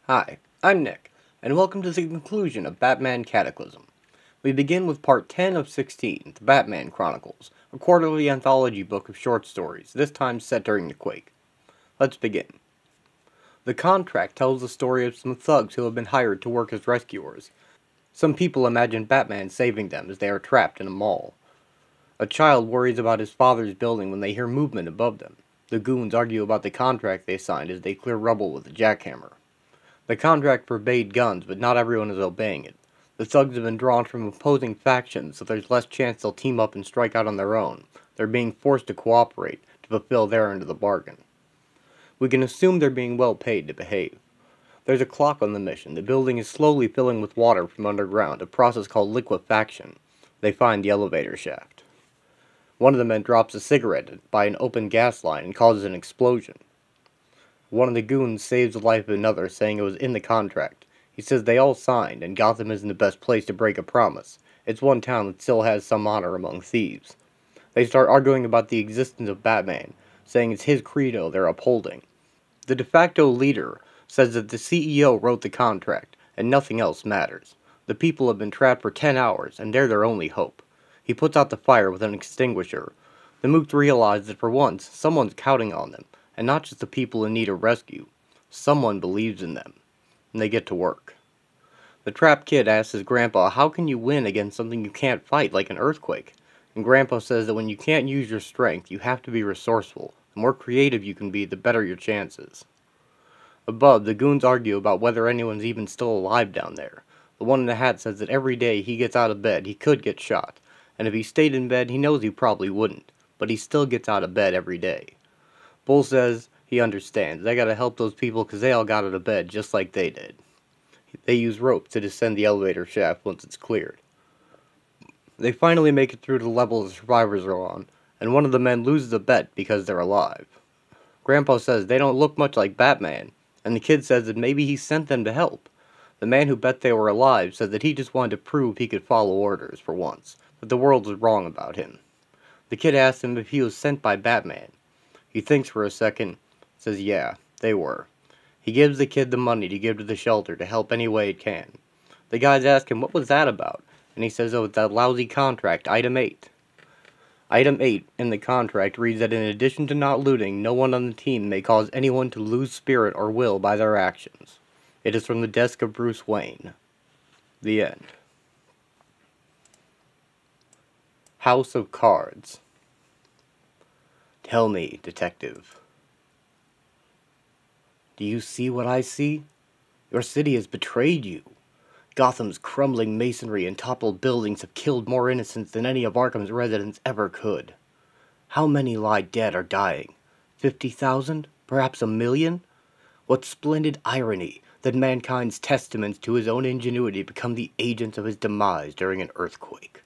Hi, I'm Nick, and welcome to the conclusion of Batman Cataclysm. We begin with part 10 of 16, The Batman Chronicles, a quarterly anthology book of short stories, this time set during the quake. Let's begin. The contract tells the story of some thugs who have been hired to work as rescuers. Some people imagine Batman saving them as they are trapped in a mall. A child worries about his father's building when they hear movement above them. The goons argue about the contract they signed as they clear rubble with a jackhammer. The contract forbade guns, but not everyone is obeying it. The thugs have been drawn from opposing factions, so there's less chance they'll team up and strike out on their own. They're being forced to cooperate to fulfill their end of the bargain. We can assume they're being well paid to behave. There's a clock on the mission. The building is slowly filling with water from underground, a process called liquefaction. They find the elevator shaft. One of the men drops a cigarette by an open gas line and causes an explosion. One of the goons saves the life of another, saying it was in the contract. He says they all signed, and Gotham isn't the best place to break a promise. It's one town that still has some honor among thieves. They start arguing about the existence of Batman, saying it's his credo they're upholding. The de facto leader says that the CEO wrote the contract, and nothing else matters. The people have been trapped for 10 hours, and they're their only hope. He puts out the fire with an extinguisher. The Mooks realize that for once, someone's counting on them, and not just the people in need of rescue. Someone believes in them, and they get to work. The trapped kid asks his grandpa, how can you win against something you can't fight, like an earthquake? And grandpa says that when you can't use your strength, you have to be resourceful. The more creative you can be, the better your chances. Above, the goons argue about whether anyone's even still alive down there. The one in the hat says that every day he gets out of bed, he could get shot. And if he stayed in bed, he knows he probably wouldn't. But he still gets out of bed every day. Bull says he understands. They gotta help those people because they all got out of bed just like they did. They use ropes to descend the elevator shaft once it's cleared. They finally make it through to the level the survivors are on, and one of the men loses a bet because they're alive. Grandpa says they don't look much like Batman, and the kid says that maybe he sent them to help. The man who bet they were alive says that he just wanted to prove he could follow orders for once, that the world was wrong about him. The kid asks him if he was sent by Batman. He thinks for a second, says yeah, they were. He gives the kid the money to give to the shelter to help any way it can. The guys ask him what was that about, and he says, oh, it's that lousy contract, Item 8. Item 8 in the contract reads that in addition to not looting, no one on the team may cause anyone to lose spirit or will by their actions. It is from the desk of Bruce Wayne. The end. House of Cards. Tell me, detective. Do you see what I see? Your city has betrayed you. Gotham's crumbling masonry and toppled buildings have killed more innocents than any of Arkham's residents ever could. How many lie dead or dying? 50,000? Perhaps 1,000,000? What splendid irony that mankind's testaments to his own ingenuity become the agents of his demise during an earthquake.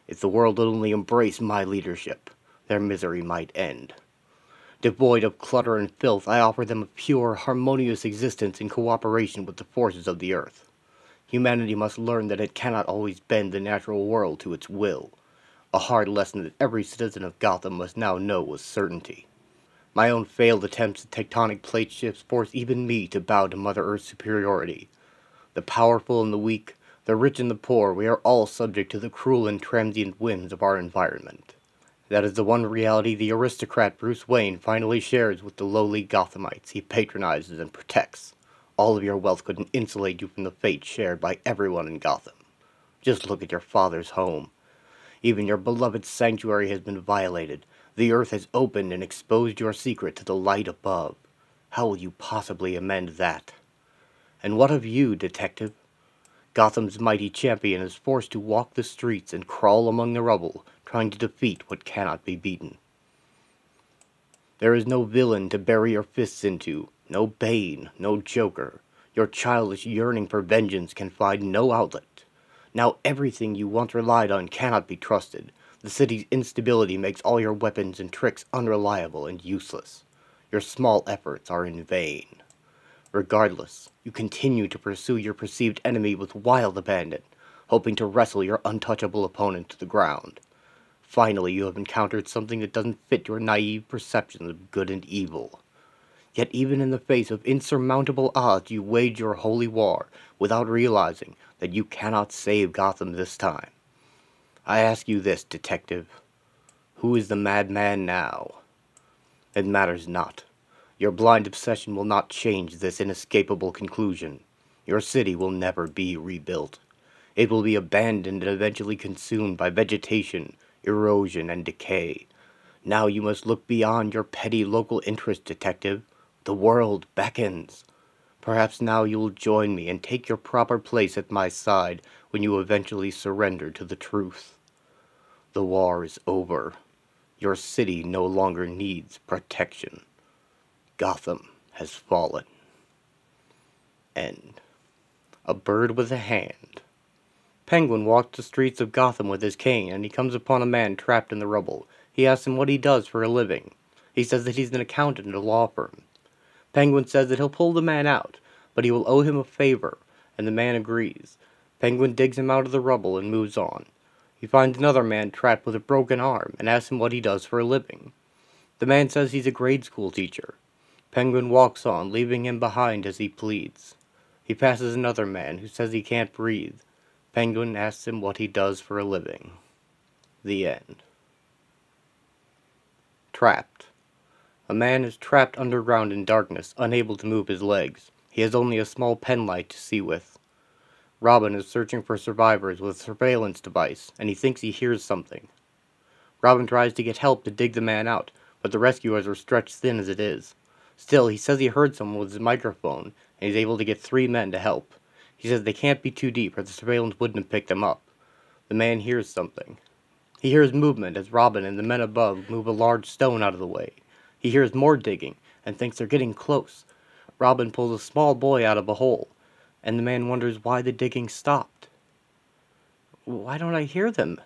If the world would only embrace my leadership, their misery might end. Devoid of clutter and filth, I offer them a pure, harmonious existence in cooperation with the forces of the earth. Humanity must learn that it cannot always bend the natural world to its will, a hard lesson that every citizen of Gotham must now know with certainty. My own failed attempts at tectonic plate shifts force even me to bow to Mother Earth's superiority. The powerful and the weak, the rich and the poor, we are all subject to the cruel and transient whims of our environment. That is the one reality the aristocrat Bruce Wayne finally shares with the lowly Gothamites he patronizes and protects. All of your wealth couldn't insulate you from the fate shared by everyone in Gotham. Just look at your father's home. Even your beloved sanctuary has been violated. The earth has opened and exposed your secret to the light above. How will you possibly amend that? And what of you, detective? Gotham's mighty champion is forced to walk the streets and crawl among the rubble, trying to defeat what cannot be beaten. There is no villain to bury your fists into, no Bane, no Joker. Your childish yearning for vengeance can find no outlet. Now everything you once relied on cannot be trusted. The city's instability makes all your weapons and tricks unreliable and useless. Your small efforts are in vain. Regardless, you continue to pursue your perceived enemy with wild abandon, hoping to wrestle your untouchable opponent to the ground. Finally, you have encountered something that doesn't fit your naive perceptions of good and evil. Yet even in the face of insurmountable odds you wage your holy war without realizing that you cannot save Gotham this time. I ask you this, detective. Who is the madman now? It matters not. Your blind obsession will not change this inescapable conclusion. Your city will never be rebuilt. It will be abandoned and eventually consumed by vegetation, erosion, and decay. Now you must look beyond your petty local interest, detective. The world beckons. Perhaps now you will join me and take your proper place at my side when you eventually surrender to the truth. The war is over. Your city no longer needs protection. Gotham has fallen. End. A bird with a hand. Penguin walks the streets of Gotham with his cane, and he comes upon a man trapped in the rubble. He asks him what he does for a living. He says that he's an accountant at a law firm. Penguin says that he'll pull the man out, but he will owe him a favor, and the man agrees. Penguin digs him out of the rubble and moves on. He finds another man trapped with a broken arm and asks him what he does for a living. The man says he's a grade school teacher. Penguin walks on, leaving him behind as he pleads. He passes another man who says he can't breathe. Penguin asks him what he does for a living. The end. Trapped. A man is trapped underground in darkness, unable to move his legs. He has only a small penlight to see with. Robin is searching for survivors with a surveillance device, and he thinks he hears something. Robin tries to get help to dig the man out, but the rescuers are stretched thin as it is. Still, he says he heard someone with his microphone, and he's able to get 3 men to help. He says they can't be too deep, or the surveillance wouldn't have picked them up. The man hears something. He hears movement as Robin and the men above move a large stone out of the way. He hears more digging, and thinks they're getting close. Robin pulls a small boy out of a hole, and the man wonders why the digging stopped. Why don't I hear them?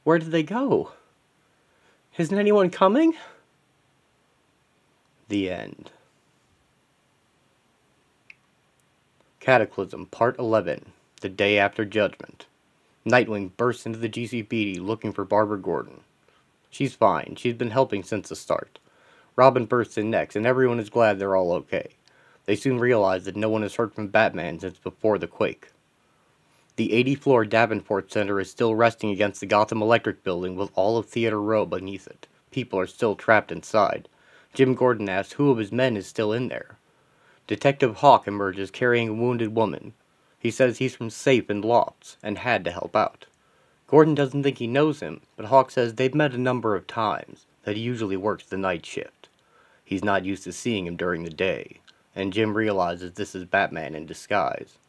Where did they go? Isn't anyone coming? The end. Cataclysm, Part 11, The Day After Judgment. Nightwing bursts into the GCPD looking for Barbara Gordon. She's fine. She's been helping since the start. Robin bursts in next, and everyone is glad they're all okay. They soon realize that no one has heard from Batman since before the quake. The 80th floor Davenport Center is still resting against the Gotham Electric building with all of Theater Row beneath it. People are still trapped inside. Jim Gordon asks who of his men is still in there. Detective Hawk emerges carrying a wounded woman. He says he's from Safe and Lofts, and had to help out. Gordon doesn't think he knows him, but Hawk says they've met a number of times, that he usually works the night shift. He's not used to seeing him during the day, and Jim realizes this is Batman in disguise.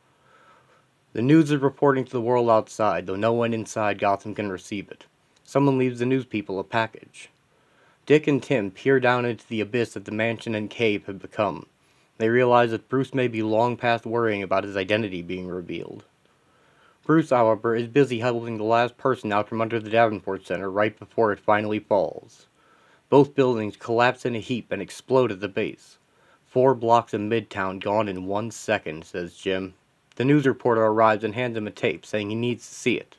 The news is reporting to the world outside, though no one inside Gotham can receive it. Someone leaves the news people a package. Dick and Tim peer down into the abyss that the mansion and cave have become. They realize that Bruce may be long past worrying about his identity being revealed. Bruce, however, is busy helping the last person out from under the Davenport Center right before it finally falls. Both buildings collapse in a heap and explode at the base. 4 blocks of Midtown gone in 1 second, says Jim. The news reporter arrives and hands him a tape, saying he needs to see it.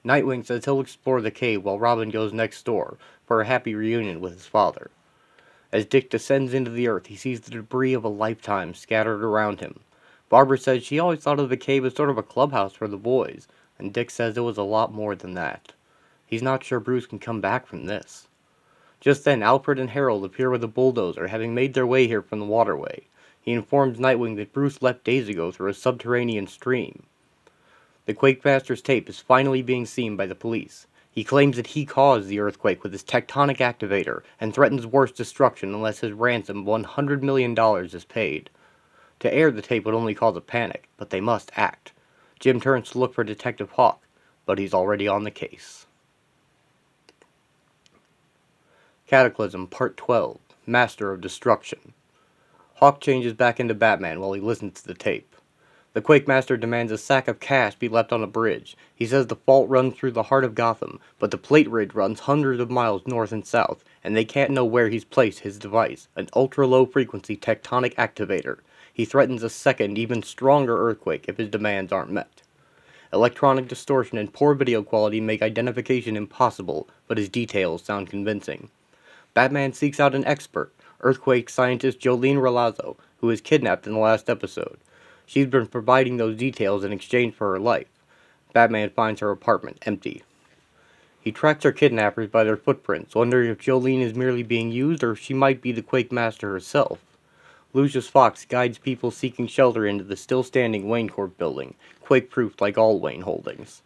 Nightwing says he'll explore the cave while Robin goes next door for a happy reunion with his father. As Dick descends into the earth, he sees the debris of a lifetime scattered around him. Barbara says she always thought of the cave as sort of a clubhouse for the boys, and Dick says it was a lot more than that. He's not sure Bruce can come back from this. Just then, Alfred and Harold appear with a bulldozer, having made their way here from the waterway. He informs Nightwing that Bruce left days ago through a subterranean stream. The Quakemaster's tape is finally being seen by the police. He claims that he caused the earthquake with his tectonic activator and threatens worse destruction unless his ransom of $100 million is paid. To air the tape would only cause a panic, but they must act. Jim turns to look for Detective Hawk, but he's already on the case. Cataclysm, Part 12, Master of Destruction. Hawk changes back into Batman while he listens to the tape. The Quakemaster demands a sack of cash be left on a bridge. He says the fault runs through the heart of Gotham, but the plate ridge runs hundreds of miles north and south, and they can't know where he's placed his device, an ultra-low frequency tectonic activator. He threatens a second, even stronger earthquake if his demands aren't met. Electronic distortion and poor video quality make identification impossible, but his details sound convincing. Batman seeks out an expert, Earthquake scientist Jolene Relazzo, who was kidnapped in the last episode. She's been providing those details in exchange for her life. Batman finds her apartment empty. He tracks her kidnappers by their footprints, wondering if Jolene is merely being used or if she might be the Quake Master herself. Lucius Fox guides people seeking shelter into the still-standing Wayne Corp building, quake-proof like all Wayne holdings.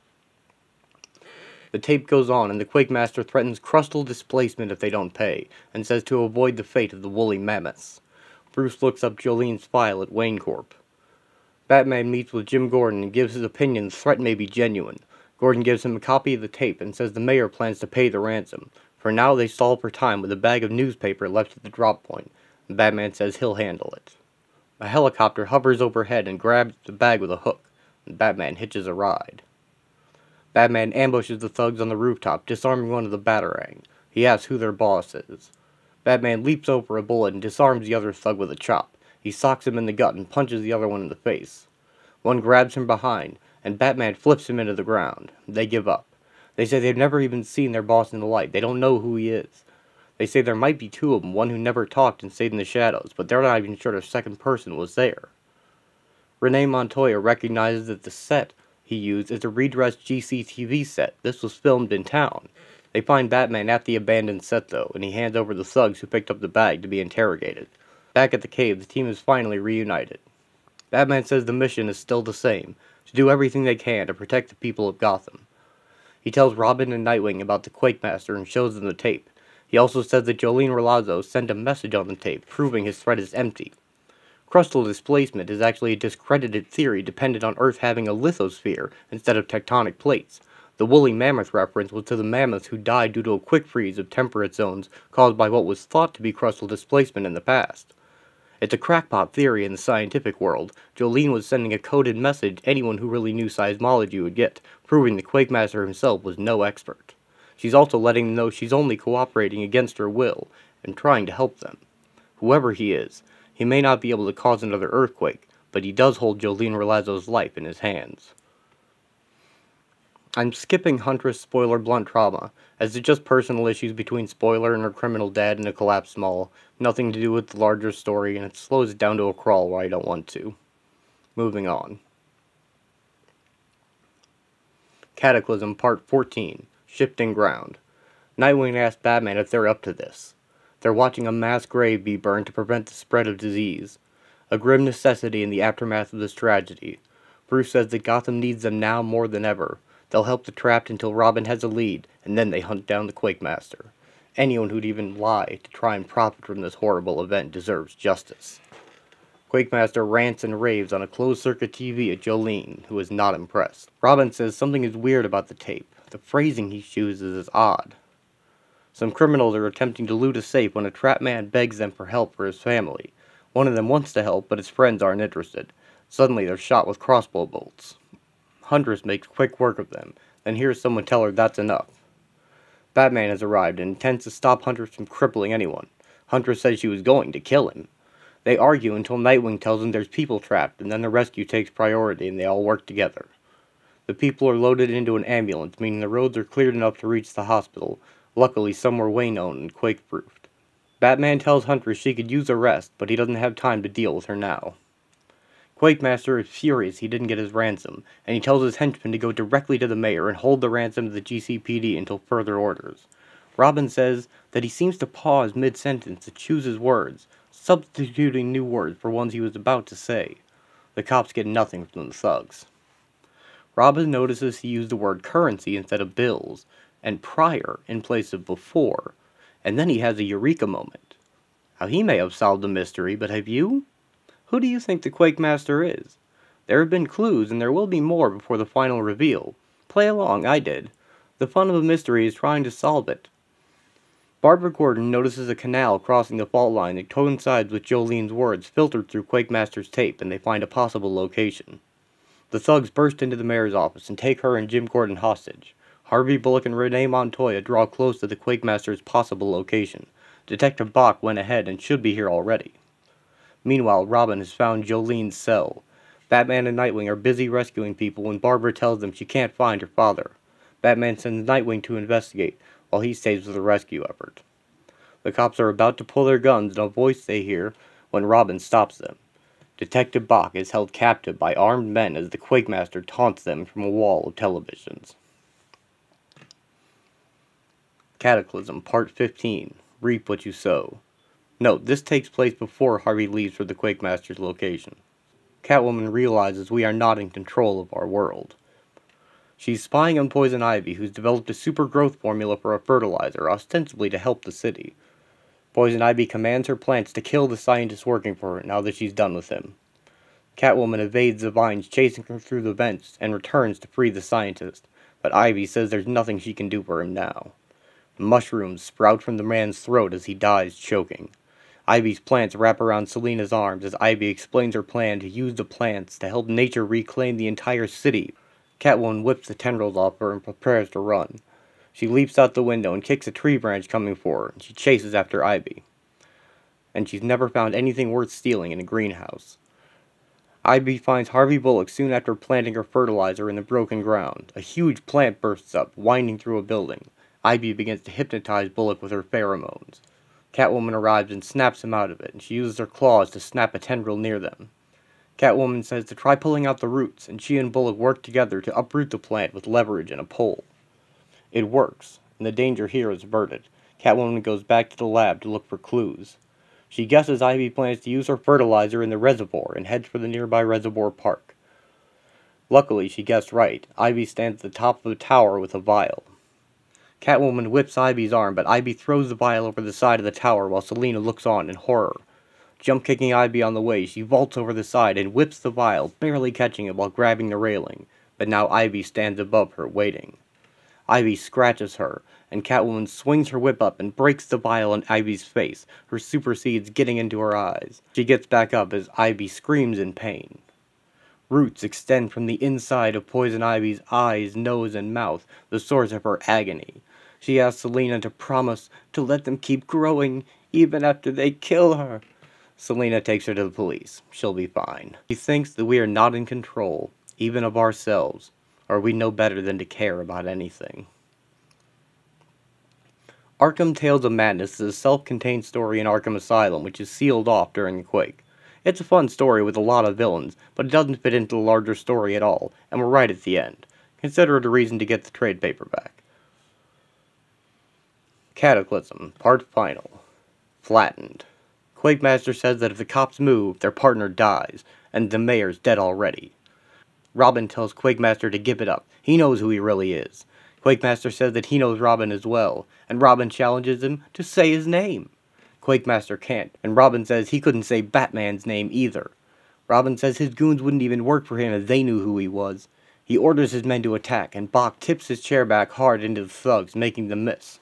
The tape goes on, and the Quake Master threatens crustal displacement if they don't pay, and says to avoid the fate of the woolly mammoths. Bruce looks up Jolene's file at Wayne Corp. Batman meets with Jim Gordon and gives his opinion the threat may be genuine. Gordon gives him a copy of the tape and says the mayor plans to pay the ransom. For now, they stall for time with a bag of newspaper left at the drop point, and Batman says he'll handle it. A helicopter hovers overhead and grabs the bag with a hook, and Batman hitches a ride. Batman ambushes the thugs on the rooftop, disarming one of the Batarang. He asks who their boss is. Batman leaps over a bullet and disarms the other thug with a chop. He socks him in the gut and punches the other one in the face. One grabs him behind, and Batman flips him into the ground. They give up. They say they've never even seen their boss in the light. They don't know who he is. They say there might be two of them, one who never talked and stayed in the shadows, but they're not even sure the second person was there. Renee Montoya recognizes that the set he used is a redressed GCTV set. This was filmed in town. They find Batman at the abandoned set, though, and he hands over the thugs who picked up the bag to be interrogated. Back at the cave, the team is finally reunited. Batman says the mission is still the same, to do everything they can to protect the people of Gotham. He tells Robin and Nightwing about the Quake Master and shows them the tape. He also says that Jolene Relazzo sent a message on the tape, proving his threat is empty. Crustal displacement is actually a discredited theory dependent on Earth having a lithosphere instead of tectonic plates. The woolly mammoth reference was to the mammoths who died due to a quick freeze of temperate zones caused by what was thought to be crustal displacement in the past. It's a crackpot theory in the scientific world. Jolene was sending a coded message anyone who really knew seismology would get, proving the Quake Master himself was no expert. She's also letting them know she's only cooperating against her will, and trying to help them. Whoever he is, he may not be able to cause another earthquake, but he does hold Jolene Relazzo's life in his hands. I'm skipping Huntress Spoiler Blunt Trauma, as it's just personal issues between Spoiler and her criminal dad in a collapsed mall, nothing to do with the larger story, and it slows it down to a crawl where I don't want to. Moving on. Cataclysm Part 14, Shifting Ground. Nightwing asks Batman if they're up to this. They're watching a mass grave be burned to prevent the spread of disease, a grim necessity in the aftermath of this tragedy. Bruce says that Gotham needs them now more than ever. They'll help the trapped until Robin has a lead, and then they hunt down the Quake Master. Anyone who'd even lie to try and profit from this horrible event deserves justice. Quake Master rants and raves on a closed-circuit TV at Jolene, who is not impressed. Robin says something is weird about the tape. The phrasing he chooses is odd. Some criminals are attempting to loot a safe when a trapped man begs them for help for his family. One of them wants to help, but his friends aren't interested. Suddenly they're shot with crossbow bolts. Huntress makes quick work of them, then hears someone tell her that's enough. Batman has arrived and intends to stop Huntress from crippling anyone. Huntress says she was going to kill him. They argue until Nightwing tells them there's people trapped, and then the rescue takes priority and they all work together. The people are loaded into an ambulance, meaning the roads are cleared enough to reach the hospital. Luckily, some were Wayne-owned and quake-proofed. Batman tells Huntress she could use a rest, but he doesn't have time to deal with her now. Quake Master is furious he didn't get his ransom, and he tells his henchmen to go directly to the mayor and hold the ransom to the GCPD until further orders. Robin says that he seems to pause mid-sentence to choose his words, substituting new words for ones he was about to say. The cops get nothing from the thugs. Robin notices he used the word currency instead of bills, and prior in place of before, and then he has a eureka moment. Now he may have solved the mystery, but have you? Who do you think the Quake Master is? There have been clues, and there will be more before the final reveal. Play along, I did. The fun of a mystery is trying to solve it. Barbara Gordon notices a canal crossing the fault line that coincides with Jolene's words filtered through Quake Master's tape, and they find a possible location. The thugs burst into the mayor's office and take her and Jim Gordon hostage. Harvey Bullock and Renee Montoya draw close to the Quake Master's possible location. Detective Bach went ahead and should be here already. Meanwhile, Robin has found Jolene's cell. Batman and Nightwing are busy rescuing people when Barbara tells them she can't find her father. Batman sends Nightwing to investigate, while he stays with the rescue effort. The cops are about to pull their guns and a voice they hear when Robin stops them. Detective Bach is held captive by armed men as the Quakemaster taunts them from a wall of televisions. Cataclysm Part 15. Reap What You Sow. Note, this takes place before Harvey leaves for the Quakemaster's location. Catwoman realizes we are not in control of our world. She's spying on Poison Ivy, who's developed a super growth formula for a fertilizer, ostensibly to help the city. Poison Ivy commands her plants to kill the scientist working for her now that she's done with him. Catwoman evades the vines chasing her through the vents and returns to free the scientist, but Ivy says there's nothing she can do for him now. Mushrooms sprout from the man's throat as he dies choking. Ivy's plants wrap around Selina's arms as Ivy explains her plan to use the plants to help nature reclaim the entire city. Catwoman whips the tendrils off her and prepares to run. She leaps out the window and kicks a tree branch coming for her, and she chases after Ivy. And she's never found anything worth stealing in a greenhouse. Ivy finds Harvey Bullock soon after planting her fertilizer in the broken ground. A huge plant bursts up, winding through a building. Ivy begins to hypnotize Bullock with her pheromones. Catwoman arrives and snaps him out of it, and she uses her claws to snap a tendril near them. Catwoman says to try pulling out the roots, and she and Bullock work together to uproot the plant with leverage and a pole. It works, and the danger here is averted. Catwoman goes back to the lab to look for clues. She guesses Ivy plans to use her fertilizer in the reservoir and heads for the nearby reservoir park. Luckily, she guessed right. Ivy stands at the top of a tower with a vial. Catwoman whips Ivy's arm, but Ivy throws the vial over the side of the tower while Selina looks on in horror. Jump-kicking Ivy on the way, she vaults over the side and whips the vial, barely catching it while grabbing the railing, but now Ivy stands above her, waiting. Ivy scratches her, and Catwoman swings her whip up and breaks the vial in Ivy's face, her super seeds getting into her eyes. She gets back up as Ivy screams in pain. Roots extend from the inside of Poison Ivy's eyes, nose, and mouth, the source of her agony. She asks Selina to promise to let them keep growing, even after they kill her. Selina takes her to the police. She'll be fine. She thinks that we are not in control, even of ourselves, or we know better than to care about anything. Arkham Tales of Madness is a self-contained story in Arkham Asylum, which is sealed off during the quake. It's a fun story with a lot of villains, but it doesn't fit into the larger story at all, and we're right at the end. Consider it a reason to get the trade paperback. Cataclysm, Part Final. Flattened. Quakemaster says that if the cops move, their partner dies, and the mayor's dead already. Robin tells Quakemaster to give it up. He knows who he really is. Quakemaster says that he knows Robin as well, and Robin challenges him to say his name. Quakemaster can't, and Robin says he couldn't say Batman's name either. Robin says his goons wouldn't even work for him if they knew who he was. He orders his men to attack, and Bach tips his chair back hard into the thugs, making them miss.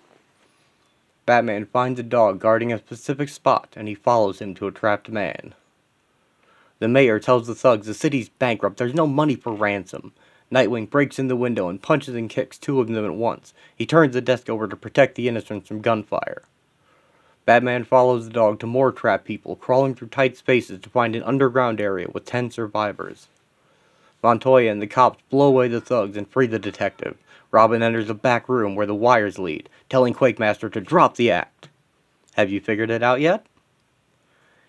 Batman finds a dog guarding a specific spot, and he follows him to a trapped man. The mayor tells the thugs the city's bankrupt, there's no money for ransom. Nightwing breaks in the window and punches and kicks two of them at once. He turns the desk over to protect the innocents from gunfire. Batman follows the dog to more trapped people, crawling through tight spaces to find an underground area with 10 survivors. Montoya and the cops blow away the thugs and free the detective. Robin enters a back room where the wires lead, telling Quakemaster to drop the act. Have you figured it out yet?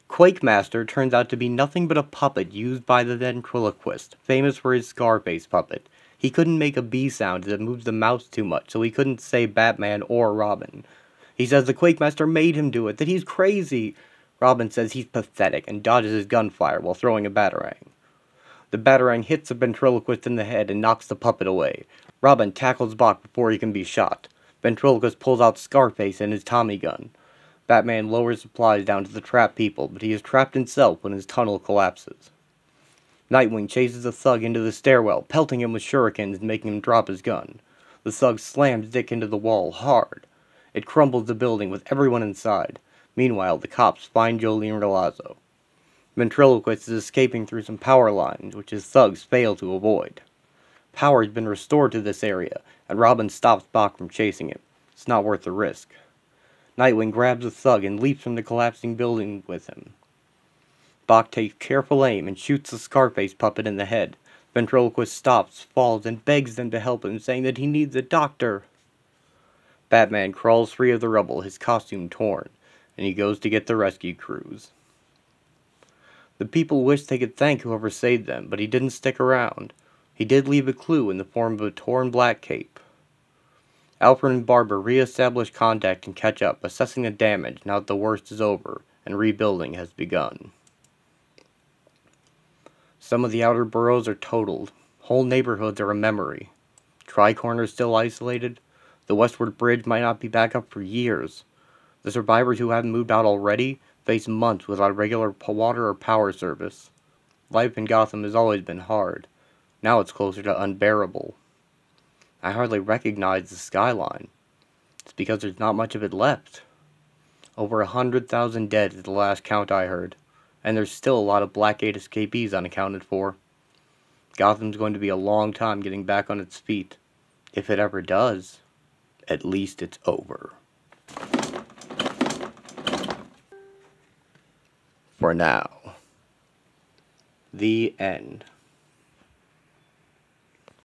Quakemaster turns out to be nothing but a puppet used by the ventriloquist, famous for his Scarface puppet. He couldn't make a B sound as it moves the mouth too much, so he couldn't say Batman or Robin. He says the Quakemaster made him do it, that he's crazy. Robin says he's pathetic and dodges his gunfire while throwing a batarang. The batarang hits the ventriloquist in the head and knocks the puppet away. Robin tackles Bach before he can be shot. Ventriloquist pulls out Scarface and his Tommy gun. Batman lowers supplies down to the trapped people, but he is trapped himself when his tunnel collapses. Nightwing chases a thug into the stairwell, pelting him with shurikens and making him drop his gun. The thug slams Dick into the wall hard. It crumbles the building with everyone inside. Meanwhile, the cops find Jolene Relazzo. Ventriloquist is escaping through some power lines, which his thugs fail to avoid. Power has been restored to this area, and Robin stops Bach from chasing him. It's not worth the risk. Nightwing grabs the thug and leaps from the collapsing building with him. Bach takes careful aim and shoots the Scarface puppet in the head. Ventriloquist stops, falls, and begs them to help him, saying that he needs a doctor. Batman crawls free of the rubble, his costume torn. and he goes to get the rescue crews. The people wish they could thank whoever saved them, but he didn't stick around. He did leave a clue in the form of a torn black cape. Alfred and Barbara re-establish contact and catch up, assessing the damage now that the worst is over and rebuilding has begun. Some of the outer boroughs are totaled. Whole neighborhoods are a memory. Tricorn is still isolated. The Westward Bridge might not be back up for years. The survivors who haven't moved out already face months without regular water or power service. Life in Gotham has always been hard. Now it's closer to unbearable. I hardly recognize the skyline. It's because there's not much of it left. Over 100,000 dead is the last count I heard, and there's still a lot of Blackgate escapees unaccounted for. Gotham's going to be a long time getting back on its feet. If it ever does, at least it's over. For now. The end.